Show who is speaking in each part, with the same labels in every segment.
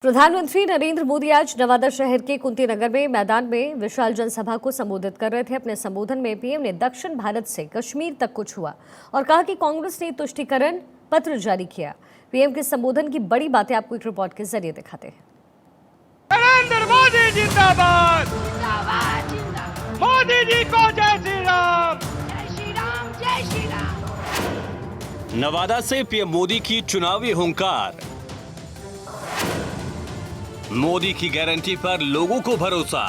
Speaker 1: प्रधानमंत्री नरेंद्र मोदी आज नवादा शहर के कुंतीनगर में मैदान में विशाल जनसभा को संबोधित कर रहे थे। अपने संबोधन में पीएम ने दक्षिण भारत से कश्मीर तक को छुआ और कहा कि कांग्रेस ने तुष्टीकरण पत्र जारी किया। पीएम के संबोधन की बड़ी बातें आपको एक रिपोर्ट के जरिए दिखाते हैं।
Speaker 2: नरेंद्र मोदी जिंदाबाद, मोदी जी को जय श्री राम,
Speaker 3: जय श्री राम, जय श्री राम।
Speaker 4: नवादा से पीएम मोदी की चुनावी हुंकार। मोदी की गारंटी पर लोगों को भरोसा।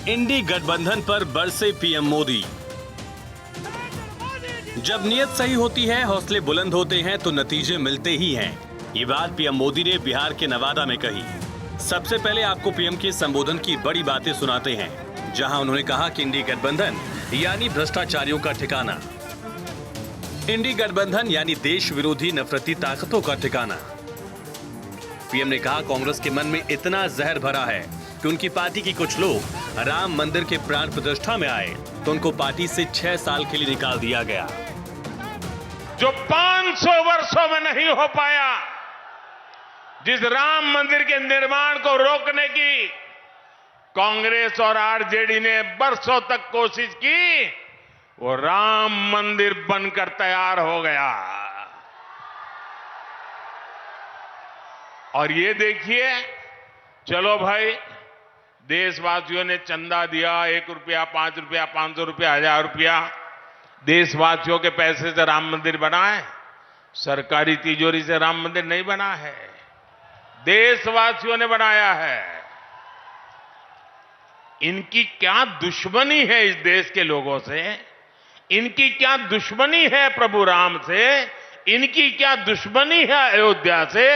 Speaker 4: इंडी गठबंधन पर बरसे पीएम मोदी। जब नियत सही होती है, हौसले बुलंद होते हैं तो नतीजे मिलते ही हैं। ये बात पीएम मोदी ने बिहार के नवादा में कही। सबसे पहले आपको पीएम के संबोधन की बड़ी बातें सुनाते हैं, जहां उन्होंने कहा कि इंडी गठबंधन यानी भ्रष्टाचारियों का ठिकाना। इंडी गठबंधन यानी देश विरोधी नफरती ताकतों का ठिकाना। पीएम ने कहा कांग्रेस के मन में इतना जहर भरा है कि उनकी पार्टी की कुछ लोग राम मंदिर के प्राण प्रतिष्ठा में आए तो उनको पार्टी से 6 साल के लिए निकाल दिया गया।
Speaker 2: जो 500 वर्षों में नहीं हो पाया, जिस राम मंदिर के निर्माण को रोकने की कांग्रेस और आरजेडी ने बरसों तक कोशिश की, वो राम मंदिर बनकर तैयार हो गया। और ये देखिए, चलो भाई, देशवासियों ने चंदा दिया, 1 रुपया, 5 रुपया, 500 रुपया, 1000 रुपया, देशवासियों के पैसे से राम मंदिर बना है। सरकारी तिजोरी से राम मंदिर नहीं बना है, देशवासियों ने बनाया है। इनकी क्या दुश्मनी है इस देश के लोगों से, इनकी क्या दुश्मनी है प्रभु राम से, इनकी क्या दुश्मनी है अयोध्या से,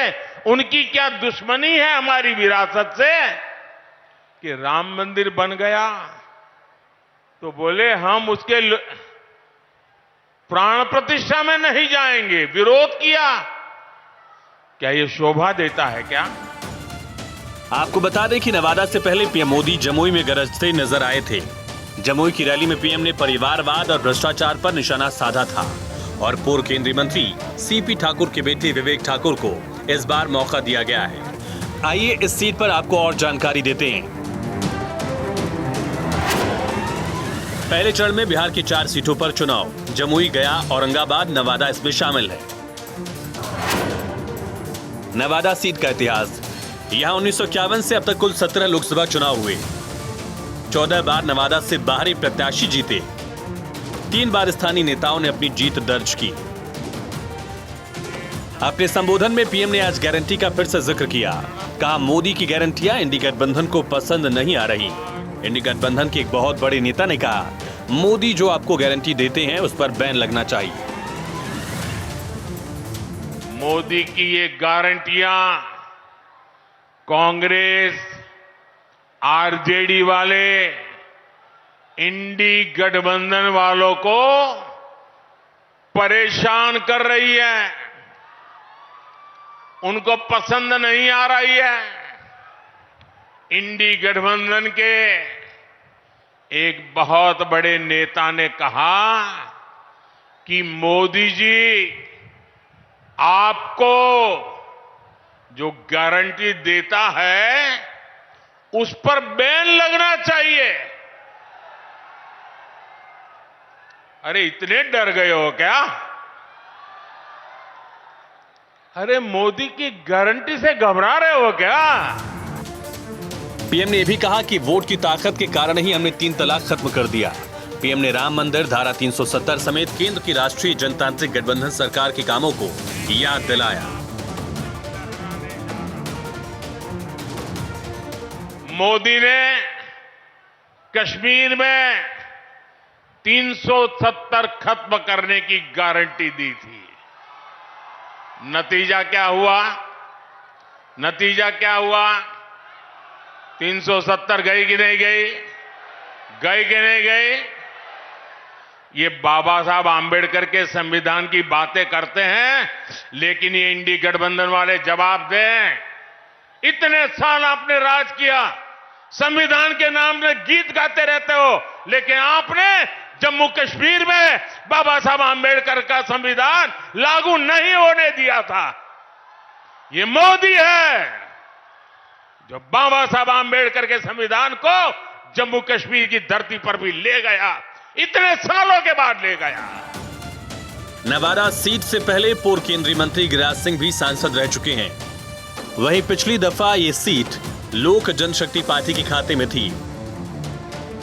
Speaker 2: उनकी क्या दुश्मनी है हमारी विरासत से कि राम मंदिर बन गया तो बोले हम उसके प्राण प्रतिष्ठा में नहीं जाएंगे, विरोध किया। क्या ये शोभा देता है क्या?
Speaker 4: आपको बता दें कि नवादा से पहले पीएम मोदी जमुई में गरजते नजर आए थे। जमुई की रैली में पीएम ने परिवारवाद और भ्रष्टाचार पर निशाना साधा था और पूर्व केंद्रीय मंत्री सीपी ठाकुर के बेटे विवेक ठाकुर को इस बार मौका दिया गया है। आइए इस सीट पर आपको और जानकारी देते हैं। पहले चरण में बिहार की 4 सीटों पर चुनाव। जमुई, गया, औरंगाबाद, नवादा इसमें शामिल है। नवादा सीट का इतिहास। यहां 1951 से अब तक कुल 17 लोकसभा चुनाव हुए। 14 बार नवादा से बाहरी प्रत्याशी जीते। 3 बार स्थानीय नेताओं ने अपनी जीत दर्ज की। अपने संबोधन में पीएम ने आज गारंटी का फिर से जिक्र किया। कहा मोदी की गारंटियां इंडी गठबंधन को पसंद नहीं आ रही। इंडी गठबंधन के एक बहुत बड़े नेता ने कहा मोदी जो आपको गारंटी देते हैं उस पर बैन लगना चाहिए।
Speaker 2: मोदी की ये गारंटियां कांग्रेस, आरजेडी वाले, इंडी गठबंधन वालों को परेशान कर रही है, उनको पसंद नहीं आ रही है। इंडी गठबंधन के एक बहुत बड़े नेता ने कहा कि मोदी जी आपको जो गारंटी देता है उस पर बैन लगना चाहिए। अरे इतने डर गए हो क्या? अरे मोदी की गारंटी से घबरा रहे हो क्या?
Speaker 4: पीएम ने यह भी कहा कि वोट की ताकत के कारण ही हमने 3 तलाक खत्म कर दिया। पीएम ने राम मंदिर, धारा 370 समेत केंद्र की राष्ट्रीय जनतांत्रिक गठबंधन सरकार के कामों को याद दिलाया।
Speaker 2: मोदी ने कश्मीर में 370 खत्म करने की गारंटी दी थी। नतीजा क्या हुआ? नतीजा क्या हुआ? 370 गई कि नहीं गई? गई कि नहीं गई? ये बाबा साहब आंबेडकर के संविधान की बातें करते हैं, लेकिन ये इंडी गठबंधन वाले जवाब दें। इतने साल आपने राज किया, संविधान के नाम में गीत गाते रहते हो, लेकिन आपने जम्मू कश्मीर में बाबा साहब आंबेडकर का संविधान लागू नहीं होने दिया था। ये मोदी है जो बाबा साहब आम्बेडकर के संविधान को जम्मू कश्मीर की धरती पर भी ले गया, इतने सालों के बाद ले गया।
Speaker 4: नवादा सीट से पहले पूर्व केंद्रीय मंत्री गिरिराज सिंह भी सांसद रह चुके हैं। वहीं पिछली दफा ये सीट लोक जनशक्ति पार्टी के खाते में थी,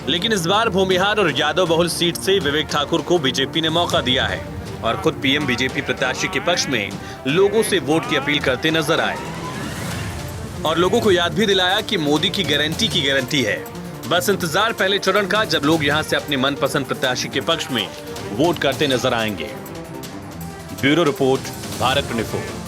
Speaker 4: लेकिन इस बार भूमिहार और यादव बहुल सीट से विवेक ठाकुर को बीजेपी ने मौका दिया है और खुद पीएम बीजेपी प्रत्याशी के पक्ष में लोगों से वोट की अपील करते नजर आए और लोगों को याद भी दिलाया कि मोदी की गारंटी है। बस इंतजार पहले चरण का, जब लोग यहां से अपने मनपसंद प्रत्याशी के पक्ष में वोट करते नजर आएंगे। Bureau report, Bharat 24।